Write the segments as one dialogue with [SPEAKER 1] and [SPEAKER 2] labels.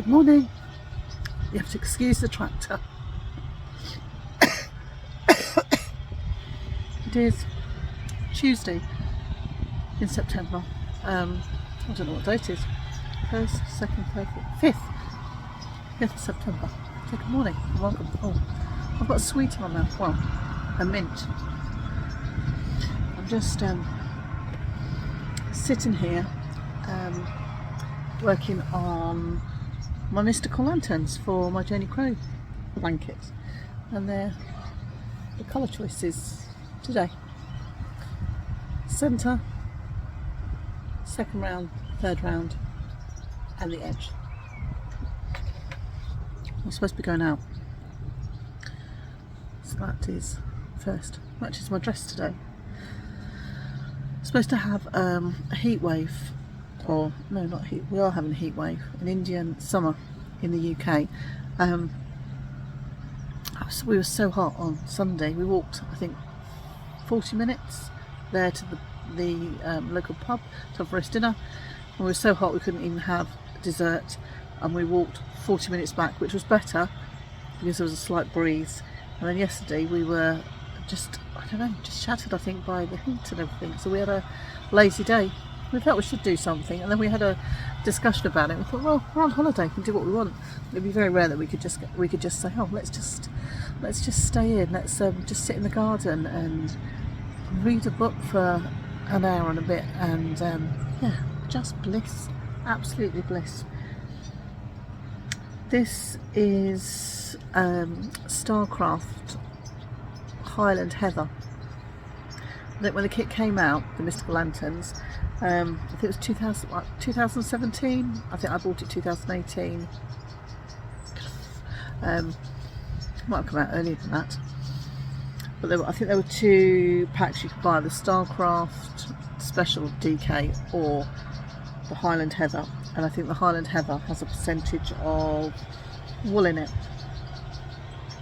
[SPEAKER 1] Good morning. You have to excuse the tractor. It is Tuesday in September. I don't know what date it is. 1st, 2nd, 3rd, 4th, 5th of September. So good morning and welcome. Oh, I've got a sweet in my mouth. Well, a mint. I'm just sitting here working on my mystical lanterns for my Janie Crow blanket, and they're the colour choices today: centre, second round, third round, and the edge. I'm supposed to be going out, so that is first. Matches my dress today. I'm supposed to have a heat wave, or no, not heat. We are having a heat wave, an Indian summer in the UK. So we were so hot on Sunday. We walked, I think, 40 minutes there to the local pub to have roast dinner, and we were so hot we couldn't even have dessert, and we walked 40 minutes back, which was better because there was a slight breeze. And then yesterday we were just, I don't know, just shattered, I think, by the heat and everything. So we had a lazy day. We felt we should do something, and then we had a discussion about it. We thought, well, we're on holiday, we can do what we want. It'd be very rare that we could just say, oh, let's just stay in, let's just sit in the garden and read a book for an hour and a bit, and yeah, just bliss, absolutely bliss. This is Starcraft Highland Heather. That when the kit came out, the mystical lanterns, I think it was 2017. I think I bought it 2018. Might have come out earlier than that. But I think there were two packs you could buy: the Starcraft Special DK or the Highland Heather. And I think the Highland Heather has a percentage of wool in it.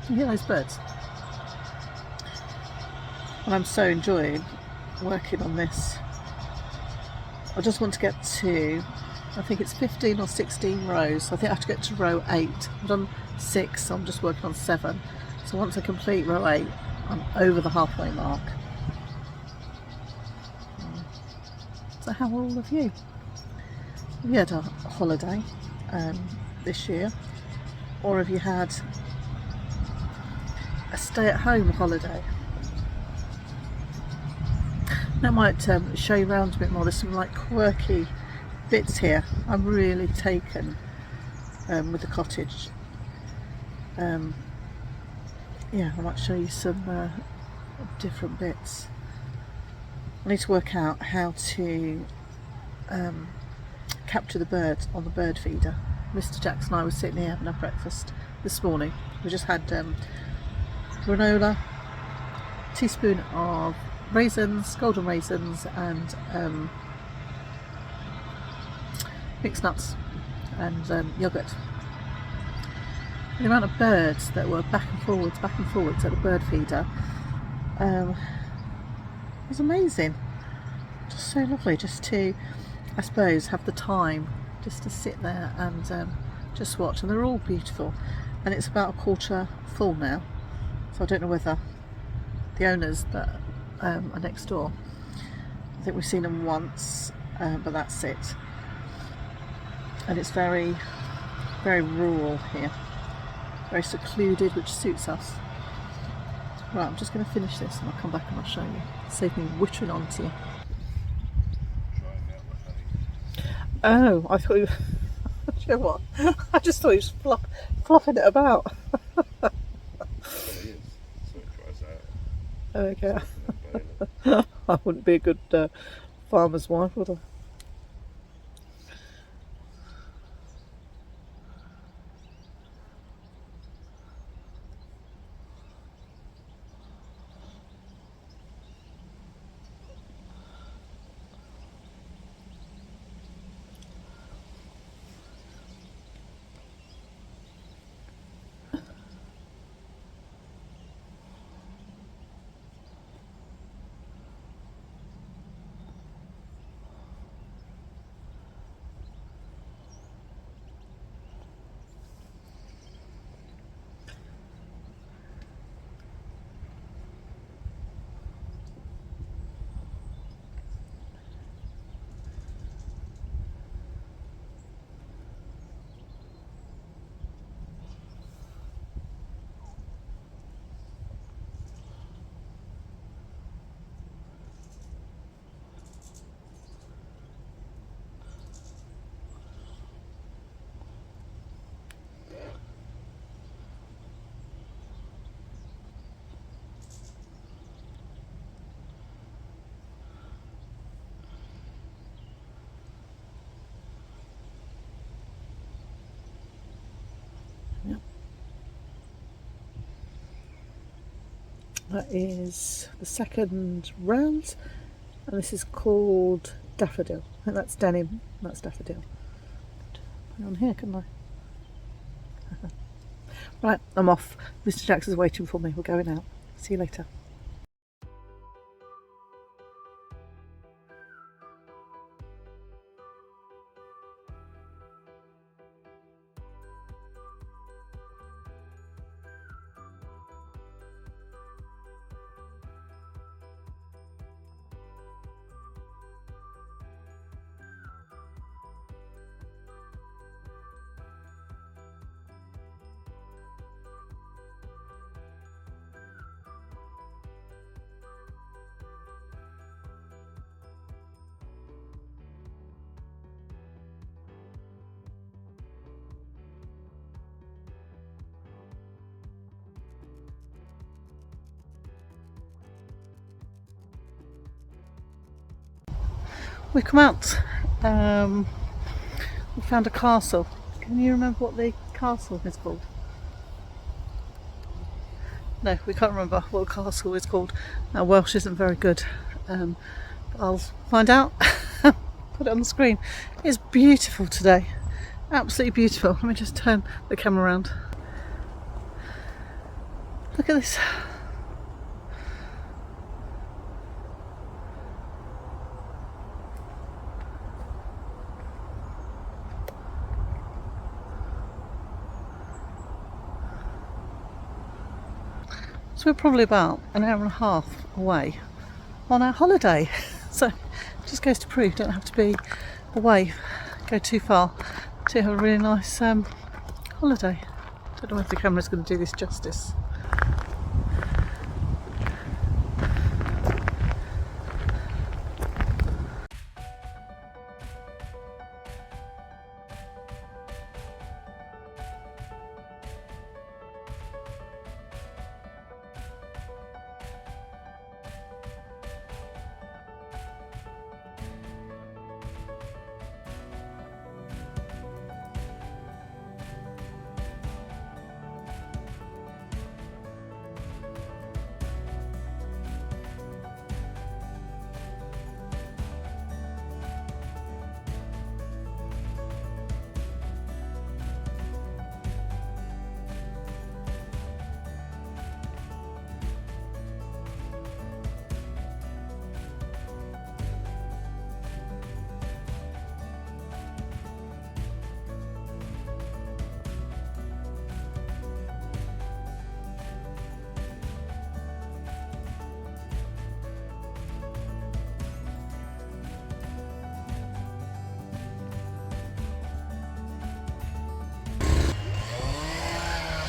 [SPEAKER 1] You hear those birds? And I'm so enjoying working on this. I just want to get to, I think it's 15 or 16 rows. I think I have to get to row 8. I've done 6, so I'm just working on 7. So once I complete row 8, I'm over the halfway mark. So how are all of you? Have you had a holiday this year? Or have you had a stay-at-home holiday? That might show you around a bit more. There's some like quirky bits here. I'm really taken with the cottage. Yeah, I might show you some different bits. I need to work out how to capture the birds on the bird feeder. Mr. Jackson and I were sitting here having our breakfast this morning. We just had granola, teaspoon of raisins, golden raisins, and mixed nuts and yoghurt. The amount of birds that were back and forwards at the bird feeder was amazing. Just so lovely, just to, I suppose, have the time just to sit there and just watch. And they're all beautiful. And it's about a quarter full now, so I don't know whether the owners that are next door, I think we've seen them once, but that's it. And it's very, very rural here, very secluded, which suits us. Right, I'm just going to finish this and I'll come back and I'll show you. Save me whittering on to you. Oh, I thought you you know what? I just thought he was flopping it about. Okay. I wouldn't be a good farmer's wife, would I? That is the second round, and this is called Daffodil. I think that's denim, that's Daffodil. Put it on here, couldn't I? Right, I'm off. Mr. Jackson's waiting for me. We're going out. See you later. We come out. We found a castle. Can you remember what the castle is called? No, we can't remember what the castle is called. Our Welsh isn't very good. I'll find out. Put it on the screen. It's beautiful today. Absolutely beautiful. Let me just turn the camera around. Look at this. So we're probably about an hour and a half away on our holiday. So it just goes to prove you don't have to be away, go too far to have a really nice holiday. Don't know if the camera's going to do this justice.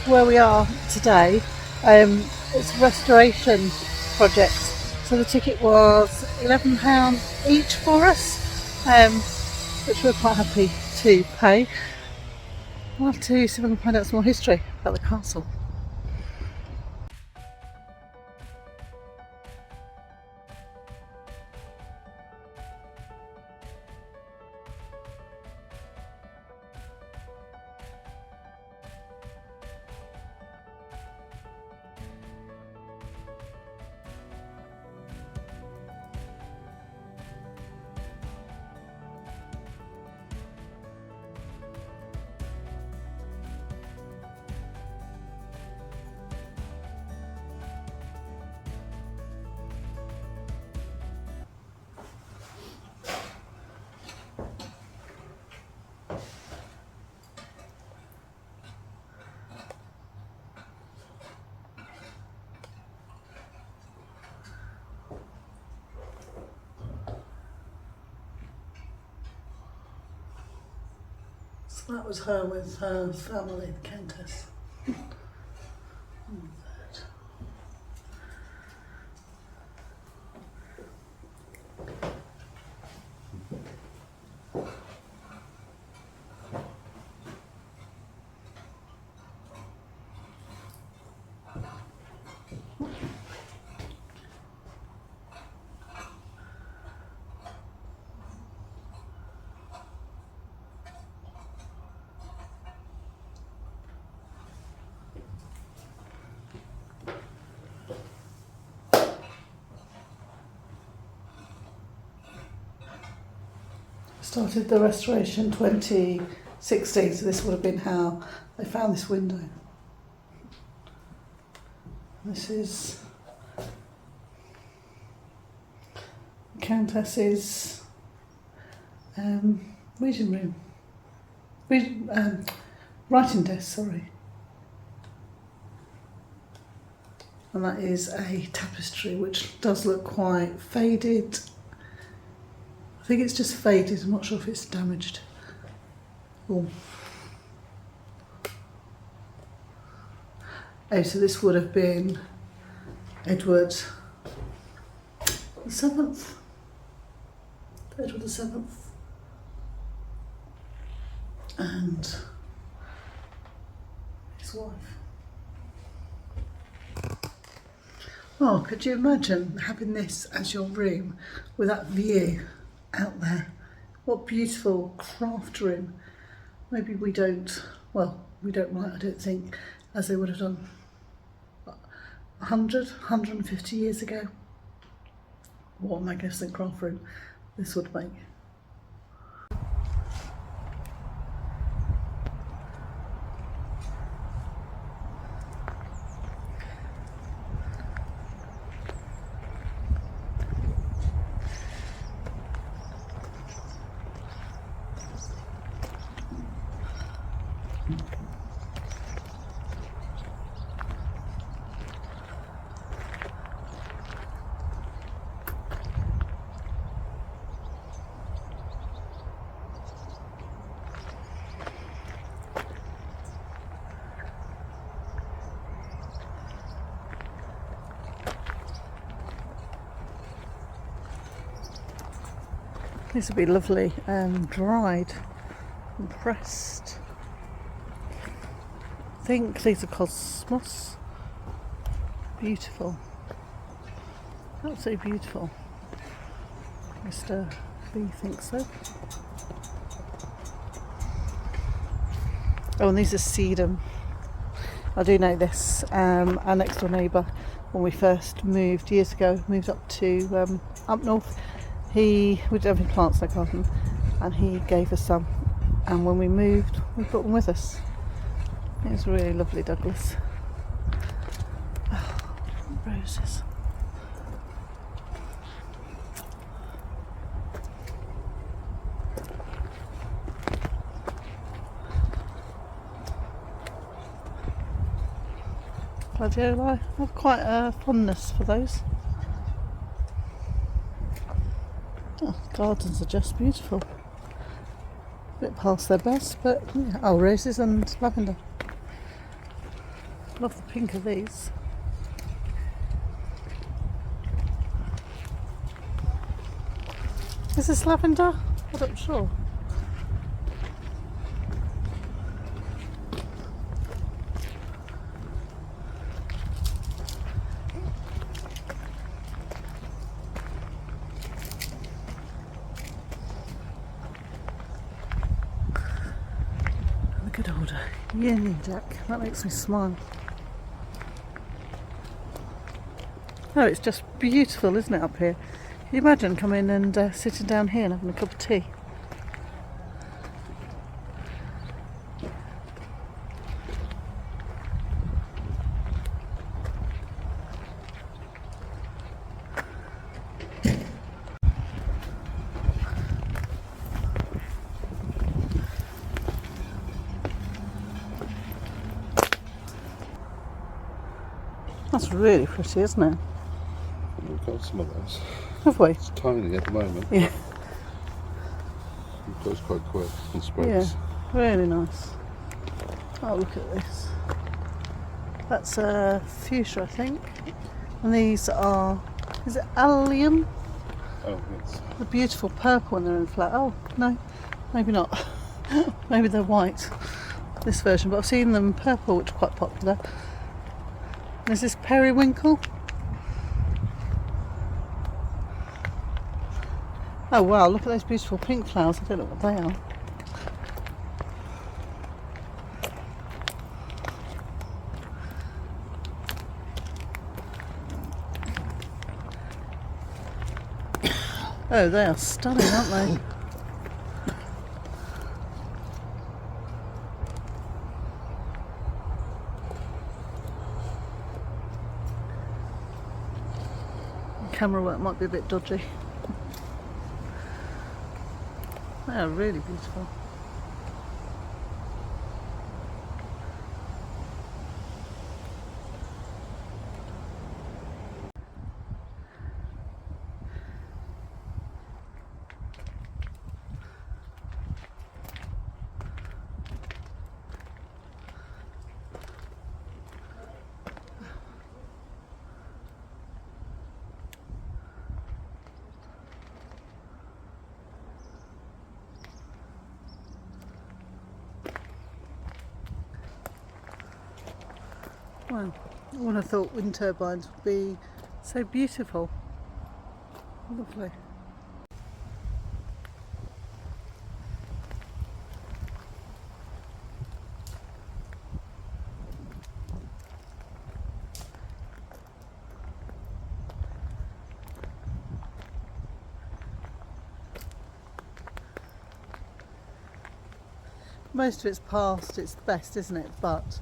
[SPEAKER 1] Where we are today, it's a restoration project, so the ticket was £11 each for us, which we're quite happy to pay. I'll have to see if I can find out some more history about the castle. So that was her with her family, the Countess. Started the restoration 2016, so this would have been how they found this window. This is the Countess's reading room. Writing desk, sorry. And that is a tapestry which does look quite faded. I think it's just faded, I'm not sure if it's damaged. Oh, so this would have been Edward the 7th. Edward the 7th. And his wife. Oh, could you imagine having this as your room with that view out there? What beautiful craft room. Maybe we don't write, I don't think, as they would have done 150 years ago. What a magnificent craft room this would make. These would be lovely, dried and pressed. I think these are cosmos. Beautiful. Absolutely beautiful. Mr. B thinks so. Oh, and these are sedum. I do know this. Our next door neighbour, when we first moved years ago, moved up to up north. We didn't have any plants in our garden, and he gave us some, and when we moved we brought them with us. It was really lovely, Douglas. Oh, roses. I have quite a fondness for those. Oh, gardens are just beautiful. A bit past their best, but yeah. Oh, roses and lavender. Love the pink of these. Is this lavender? I'm not sure. Good old Union Jack. That makes me smile. Oh, it's just beautiful, isn't it, up here? Can you imagine coming and sitting down here and having a cup of tea? That's really pretty, isn't it?
[SPEAKER 2] We've got some of those.
[SPEAKER 1] Have we?
[SPEAKER 2] It's tiny at the moment.
[SPEAKER 1] Yeah.
[SPEAKER 2] It goes quite quick and
[SPEAKER 1] Yeah,
[SPEAKER 2] spreads.
[SPEAKER 1] really nice. Oh, look at this. That's a fuchsia, I think. And these are, is it allium?
[SPEAKER 2] Oh, yes.
[SPEAKER 1] The beautiful purple when they're in flower. Oh, no, maybe not. Maybe they're white, this version, but I've seen them purple, which are quite popular. There's this periwinkle. Oh wow, look at those beautiful pink flowers. I don't know what they are. Oh, they are stunning, aren't they? camera work might be a bit dodgy. They are really beautiful. Well, I wouldn't have thought wind turbines would be so beautiful. Lovely. Most of it's past its best, isn't it? But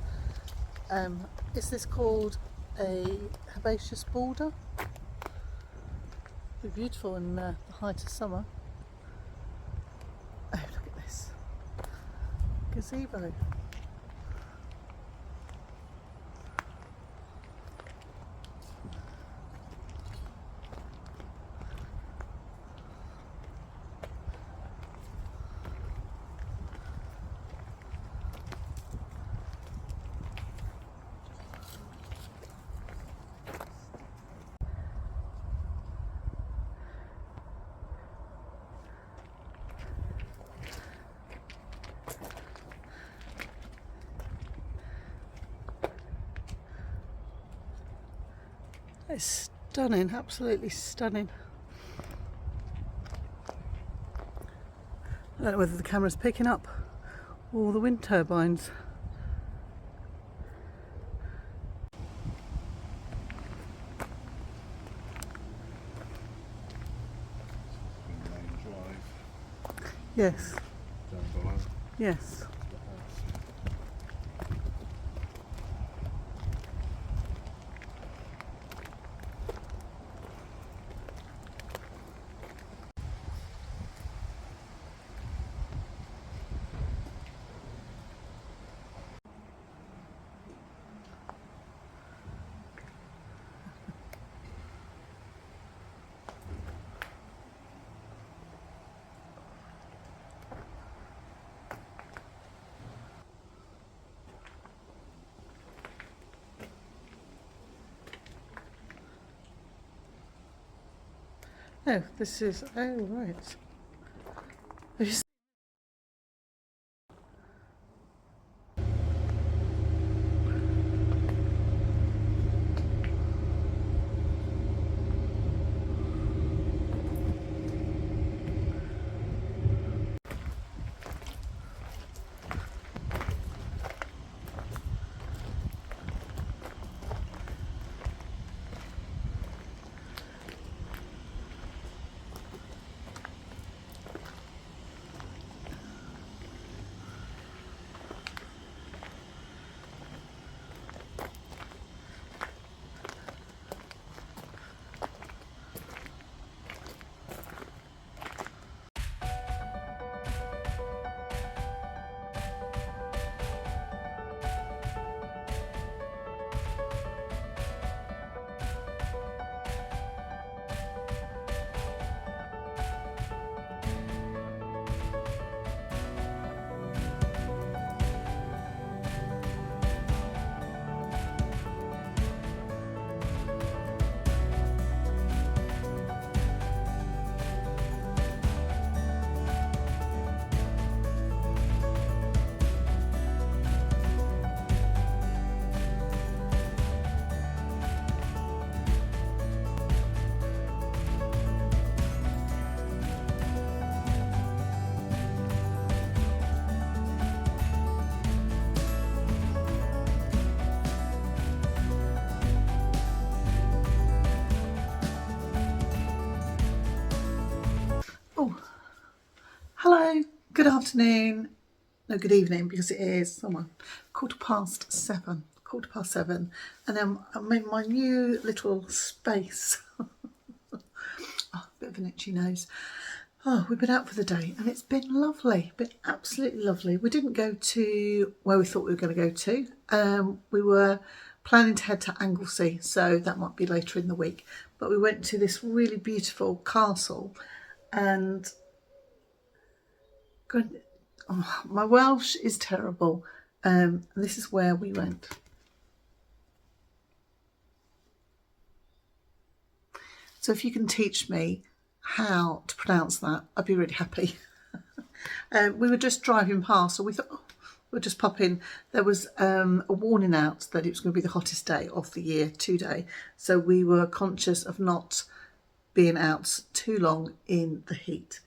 [SPEAKER 1] is this called a herbaceous border? Be beautiful in the height of summer. Oh, look at this gazebo. It's stunning, absolutely stunning. I don't know whether the camera's picking up all the wind turbines.
[SPEAKER 2] Main drive
[SPEAKER 1] Yes,
[SPEAKER 2] down below
[SPEAKER 1] yes.
[SPEAKER 2] the house.
[SPEAKER 1] Oh, this is, oh right. Have you seen- Oh, hello, good afternoon. No, good evening, because it is somewhere quarter past seven, and I'm in my new little space. of an itchy nose. Oh, we've been out for the day and it's been lovely, been absolutely lovely. We didn't go to where we thought we were going to go to. We were planning to head to Anglesey, so that might be later in the week. But we went to this really beautiful castle, and my Welsh is terrible. And this is where we went. So if you can teach me how to pronounce that, I'd be really happy. We were just driving past, so we thought, oh, we'll just pop in. There was a warning out that it was going to be the hottest day of the year today, so we were conscious of not being out too long in the heat.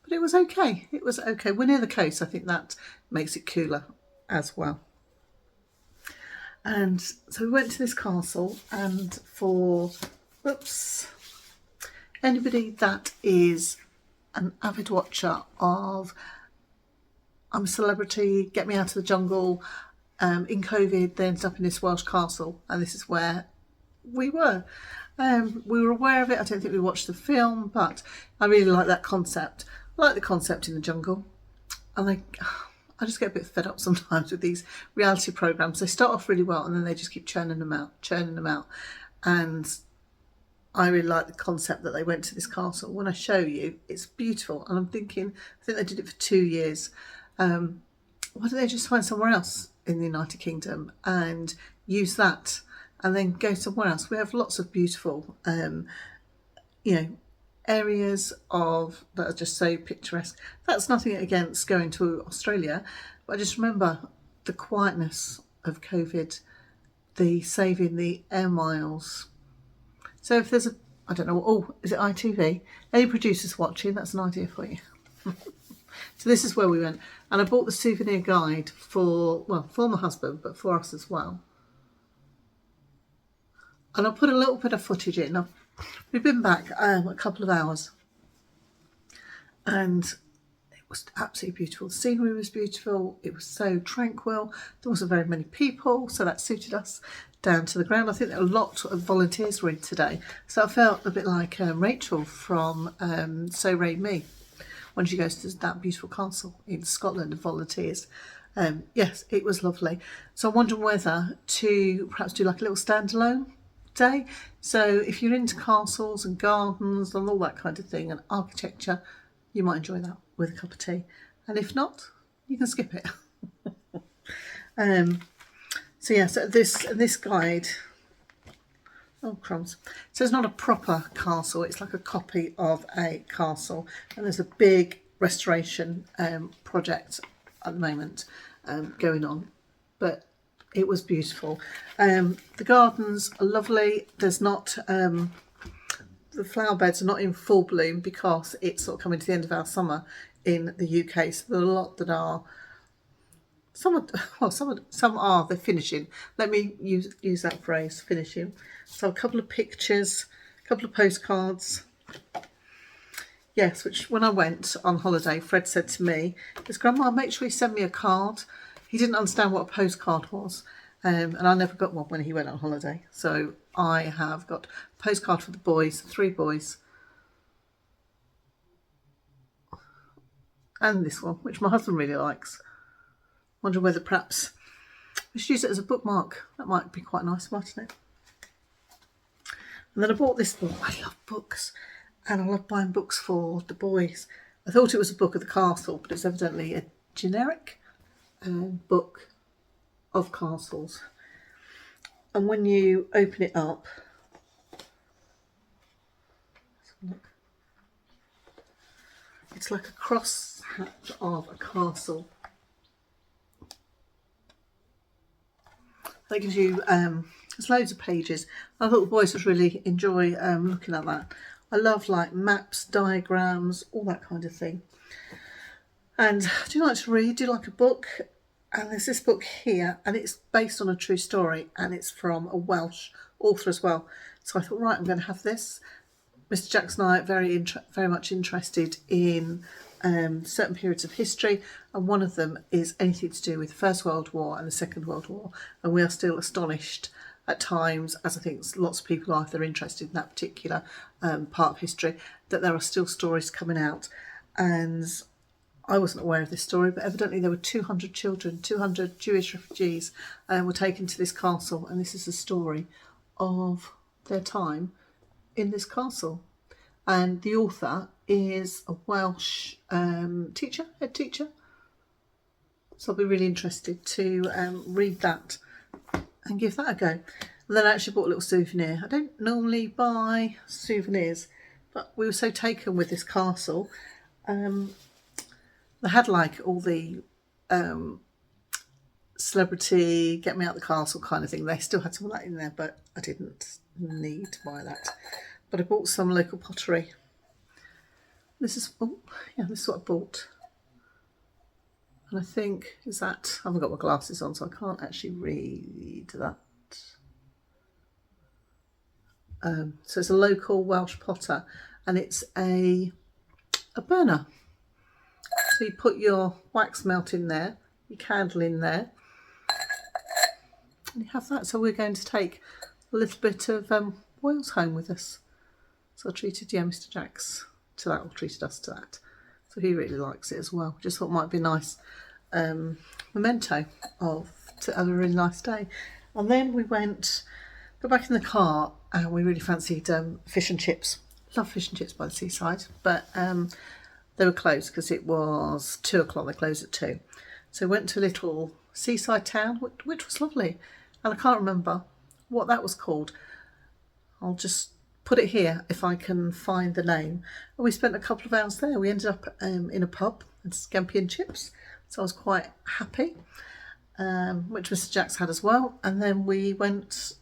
[SPEAKER 1] But it was okay. It was okay. We're near the coast. I think that makes it cooler as well. And so we went to this castle, and for anybody that is an avid watcher of I'm a Celebrity, Get Me Out of the Jungle, in COVID, they ended up in this Welsh castle, and this is where we were. We were aware of it. I don't think we watched the film, but I really like that concept. I like the concept in the jungle, and I just get a bit fed up sometimes with these reality programs. They start off really well and then they just keep churning them out. And I really like the concept that they went to this castle. When I show you, it's beautiful. And I'm thinking, I think they did it for 2 years. Why don't they just find somewhere else in the United Kingdom and use that and then go somewhere else? We have lots of beautiful, areas that are just so picturesque. That's nothing against going to Australia, but I just remember the quietness of COVID, the saving the air miles. So if there's I don't know, is it ITV? Any producers watching, that's an idea for you. So this is where we went, and I bought the souvenir guide for my husband, but for us as well. And I'll put a little bit of footage in. We've been back a couple of hours, and it was absolutely beautiful. The scenery was beautiful. It was so tranquil. There wasn't very many people, so that suited us down to the ground. I think that a lot of volunteers were in today, so I felt a bit like Rachel from So Ray Me when she goes to that beautiful castle in Scotland and volunteers. Yes, it was lovely. So I'm wondering whether to perhaps do like a little standalone day. So if you're into castles and gardens and all that kind of thing and architecture, you might enjoy that with a cup of tea. And if not, you can skip it. So this guide, oh crumbs. So it's not a proper castle, it's like a copy of a castle, and there's a big restoration project at the moment going on, but it was beautiful. The gardens are lovely. There's not the flower beds are not in full bloom because it's sort of coming to the end of our summer in the UK. So there are a lot that are. Some are they're finishing. Let me use that phrase, finishing. So a couple of pictures, a couple of postcards. Yes, which when I went on holiday, Fred said to me, "His Grandma, make sure you send me a card." He didn't understand what a postcard was, and I never got one when he went on holiday. So I have got a postcard for the boys, 3 boys, and this one, which my husband really likes. Wonder whether perhaps we should use it as a bookmark. That might be quite nice, mightn't it? And then I bought this book. I love books, and I love buying books for the boys. I thought it was a book of the castle, but it's evidently a generic book of castles. And when you open it up, let's have a look. It's like a cross hatch of a castle. That gives you, there's loads of pages. I thought the boys would really enjoy looking at that. I love like maps, diagrams, all that kind of thing. And do you like to read? Do you like a book? And there's this book here, and it's based on a true story, and it's from a Welsh author as well. So I thought, right, I'm going to have this. Mr. Jackson and I are very much interested in certain periods of history, and one of them is anything to do with the First World War and the Second World War, and we are still astonished at times, as I think lots of people are if they're interested in that particular part of history, that there are still stories coming out. And I wasn't aware of this story, but evidently there were 200 children, 200 Jewish refugees were taken to this castle, and this is the story of their time in this castle. And the author is a Welsh head teacher. So I'll be really interested to read that and give that a go. And then I actually bought a little souvenir. I don't normally buy souvenirs, but we were so taken with this castle. They had like all the celebrity get me out the castle kind of thing. They still had some of that in there, but I didn't need to buy that. But I bought some local pottery. This is what I bought. And I think, I haven't got my glasses on, so I can't actually read that. So it's a local Welsh potter, and it's a burner. So you put your wax melt in there, your candle in there, and you have that. So we're going to take a little bit of oils home with us. So I treated Mr. Jacks to that, or treated us to that. So he really likes it as well. Just thought it might be a nice memento to have a really nice day. And then we got back in the car, and we really fancied fish and chips. Love fish and chips by the seaside, but they were closed because it was 2 o'clock. They closed at 2. So we went to a little seaside town, which was lovely. And I can't remember what that was called. I'll just put it here if I can find the name. And we spent a couple of hours there. We ended up in a pub and scampi and chips. So I was quite happy, which Mr. Jacks had as well. And then we went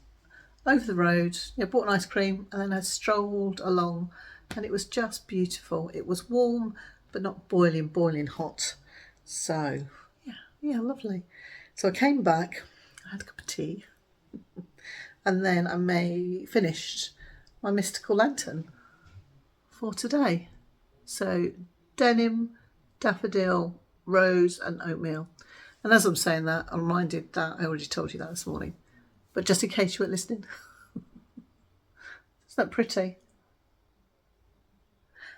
[SPEAKER 1] over the road, bought an ice cream, and then I strolled along, and it was just beautiful. It was warm, but not boiling hot. So yeah, lovely. So I came back, I had a cup of tea, and then I finished my mystical lantern for today. So denim, daffodil, rose and oatmeal. And as I'm saying that, I'm reminded that I already told you that this morning, but just in case you weren't listening. Isn't that pretty?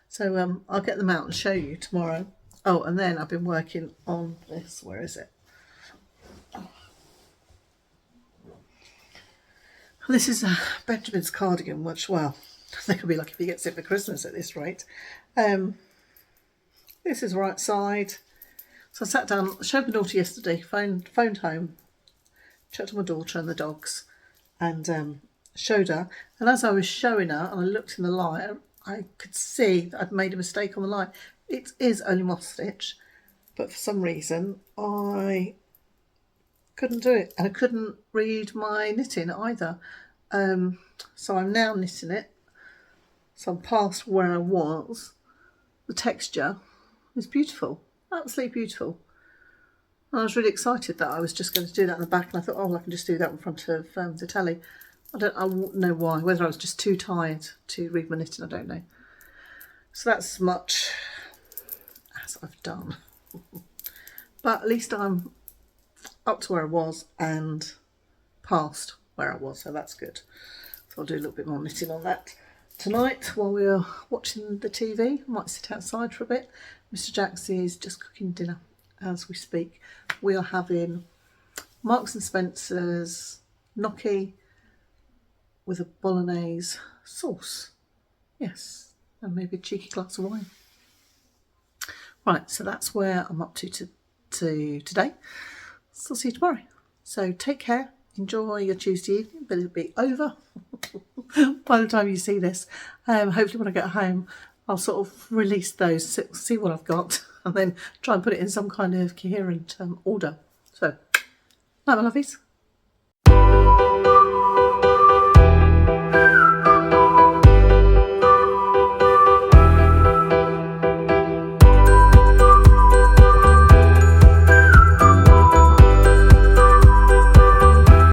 [SPEAKER 1] So I'll get them out and show you tomorrow. Oh, and then I've been working on this. Where is it? This is Benjamin's cardigan, which, well, I think I'll be lucky if he gets it for Christmas at this rate. This is right side. So I sat down, showed my daughter yesterday, phoned home, checked on my daughter and the dogs, and showed her. And as I was showing her, and I looked in the light, I could see that I'd made a mistake on the light. It is only moss stitch, but for some reason I couldn't do it, and I couldn't read my knitting either. So I'm now knitting it. So I'm past where I was. The texture is beautiful, absolutely beautiful. And I was really excited that I was just going to do that in the back, and I thought, oh, I can just do that in front of the telly. I don't know why, whether I was just too tired to read my knitting, I don't know. So that's as much as I've done. But at least I'm up to where I was and past where I was, so that's good. So I'll do a little bit more knitting on that tonight while we're watching the TV. I might sit outside for a bit. Mr. Jacks is just cooking dinner as we speak. We are having Marks and Spencer's gnocchi with a bolognese sauce. Yes, and maybe a cheeky glass of wine. Right, so that's where I'm up to today. So I'll see you tomorrow. So take care, enjoy your Tuesday evening, but it'll be over by the time you see this. Hopefully when I get home, I'll sort of release those, see what I've got, and then try and put it in some kind of coherent order. So, night my lovies.